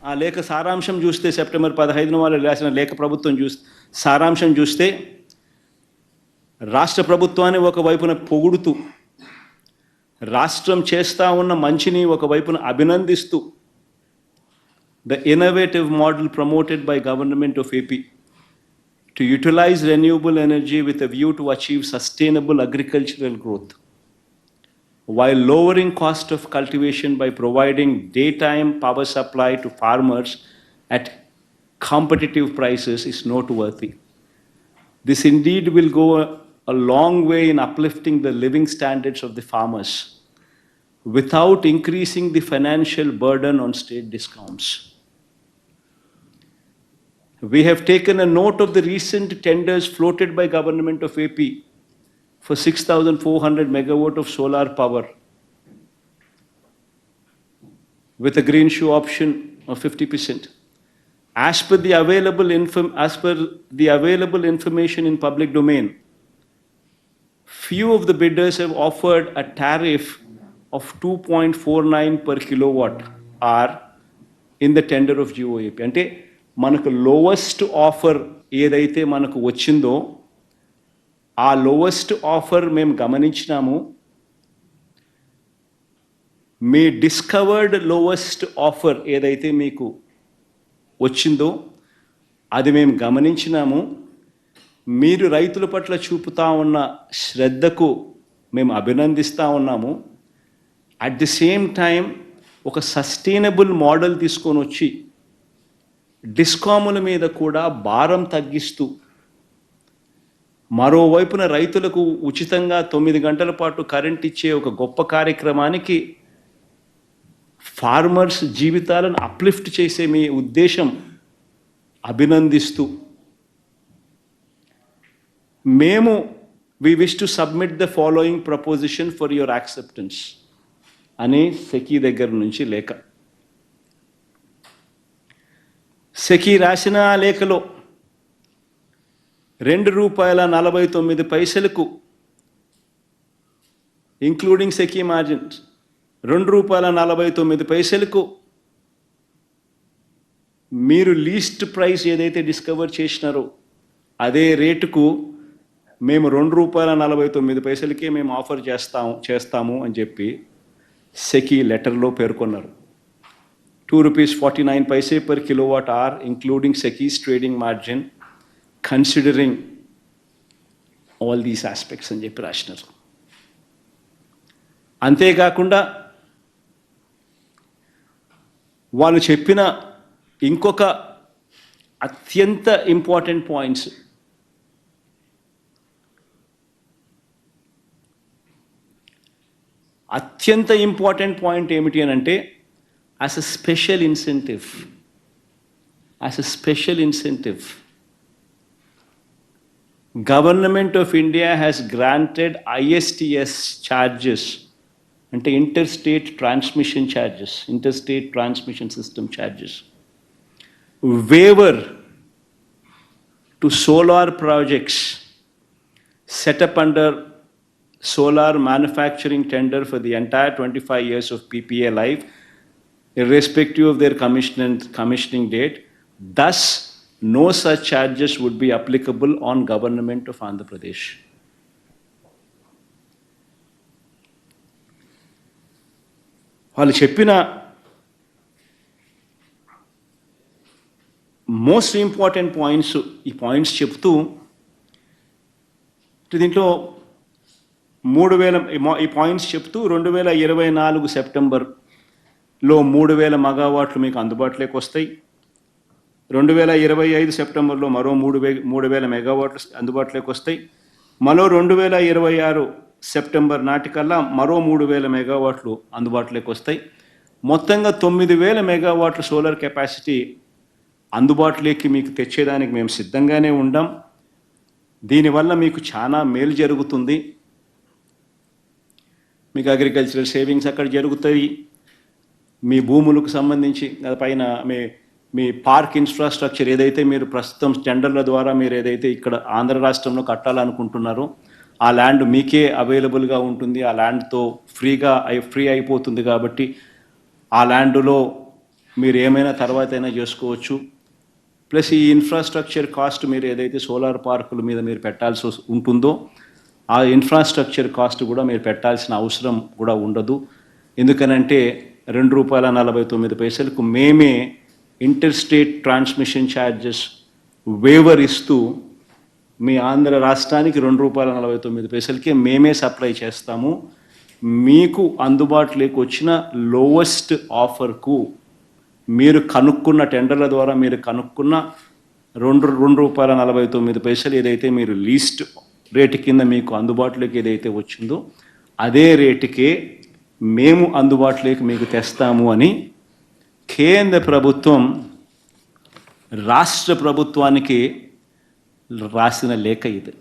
ఆ లేఖ సారాంశం చూస్తే సెప్టెంబర్ 15న వాళ్ళు రాసిన లేఖ ప్రభుత్వం సారాంశం చూస్తే రాష్ట్ర ప్రభుత్వాన్ని ఒకవైపున పొగుడుతూ రాష్ట్రం చేస్తూ ఉన్న మంచిని ఒకవైపున అభినందిస్తూ the innovative model promoted by government of AP to utilize renewable energy with a view to achieve sustainable agricultural growth while lowering cost of cultivation by providing daytime power supply to farmers at competitive prices is noteworthy. This indeed will go a long way in uplifting the living standards of the farmers without increasing the financial burden on state discounts. We have taken a note of the recent tenders floated by government of AP for 6,400 megawatt of solar power with a green shoe option of 50%. As per the available information in public domain, few of the bidders have offered a tariff of 2.49 per kilowatt hour in the tender of GOAP. అంటే మనకు lowest offer ఏదైతే మనకు వచ్చిందో ఆ lowest offer మేము గమనించినాము. మీ discovered lowest offer ఏదైతే మీకు వచ్చిందో అది మేము గమనించినాము. మీరు రైతుల పట్ల చూపుతా ఉన్న శ్రద్ధకు మేము అభినందిస్తూ ఉన్నాము. అట్ ది సేమ్ టైం ఒక సస్టైనబుల్ మోడల్ తీసుకొని వచ్చి డిస్కాముల మీద కూడా భారం తగ్గిస్తూ మరోవైపున రైతులకు ఉచితంగా 9 గంటల పాటు కరెంట్ ఇచ్చే ఒక గొప్ప కార్యక్రమానికి ఫార్మర్స్ జీవితాలను అప్లిఫ్ట్ చేసే మీ ఉద్దేశం అభినందిస్తూ మేము we wish to submit the following proposition for your acceptance అని సెకీ దగ్గర నుంచి లేఖ. సెకీ రాసిన లేఖలో ₹2.49 ఇంక్లూడింగ్ సెకీ మార్జిన్స్ ₹2.49 మీరు లీస్ట్ ప్రైస్ ఏదైతే డిస్కవర్ చేసినారో అదే రేటుకు మేము ₹2.49 మేము ఆఫర్ చేస్తాము అని చెప్పి సెకీ లెటర్లో పేర్కొన్నారు. ₹2.49 per kilowatt hour including SECI's trading margin considering all these aspects అని చెప్పి రాసినారు. అంతేకాకుండా వాళ్ళు చెప్పిన ఇంకొక అత్యంత ఇంపార్టెంట్ పాయింట్స్ ఏమిటి అని అంటే as a special incentive, Government of India has granted ISTS charges, ante interstate transmission system charges, waiver to solar projects set up under solar manufacturing tender for the entire 25 years of PPA life, irrespective of their commissioning date. Thus, no such charges would be applicable on Government of Andhra Pradesh. వాళ్ళు చెప్పిన most important points ఈ points చెప్తూ దీంట్లో 2024 సెప్టెంబర్లో 3000 మెగావాట్లు మీకు అందుబాటులోకి వస్తాయి. 2025 సెప్టెంబర్లో మరో 3000 మెగావాట్లు అందుబాటులోకి వస్తాయి. మరో 2026 సెప్టెంబర్ నాటికల్లా మరో 3000 మెగావాట్లు అందుబాటులోకి వస్తాయి. మొత్తంగా 9000 మెగావాట్ల సోలార్ కెపాసిటీ అందుబాటులోకి మీకు తెచ్చేదానికి మేము సిద్ధంగానే ఉండాం. దీనివల్ల మీకు చాలా మేలు జరుగుతుంది. మీకు అగ్రికల్చరల్ సేవింగ్స్ అక్కడ జరుగుతాయి. మీ భూములకు సంబంధించి పైన మీ పార్క్ ఇన్ఫ్రాస్ట్రక్చర్ ఏదైతే మీరు ప్రస్తుతం టెండర్ల ద్వారా మీరు ఏదైతే ఇక్కడ ఆంధ్ర రాష్ట్రంలో కట్టాలనుకుంటున్నారో ఆ ల్యాండ్ మీకే అవైలబుల్గా ఉంటుంది. ఆ ల్యాండ్తో ఫ్రీ అయిపోతుంది. కాబట్టి ఆ ల్యాండ్లో మీరు ఏమైనా తర్వాత అయినా చేసుకోవచ్చు. ప్లస్ ఈ ఇన్ఫ్రాస్ట్రక్చర్ కాస్ట్ మీరు ఏదైతే సోలార్ పార్కుల మీద మీరు పెట్టాల్సి ఉంటుందో ఆ ఇన్ఫ్రాస్ట్రక్చర్ కాస్ట్ కూడా మీరు పెట్టాల్సిన అవసరం కూడా ఉండదు. ఎందుకనంటే ₹2.49 మేమే inter state transmission charges waiver ఇస్తూ మీ ఆంధ్ర రాష్ట్రానికి ₹2.49 మేమే సప్లై చేస్తాము. మీకు అందుబాటులోకి వచ్చిన లోవెస్ట్ ఆఫర్కు మీరు కనుక్కున్న టెండర్ల ద్వారా మీరు కనుక్కున్న ₹2.49 ఏదైతే మీరు లీస్ట్ రేటు కింద మీకు అందుబాటులోకి ఏదైతే వచ్చిందో అదే రేటుకే మేము అందుబాటులోకి మీకు తెస్తాము అని కేంద్ర ప్రభుత్వం రాష్ట్ర ప్రభుత్వానికి రాసిన లేఖ ఇది.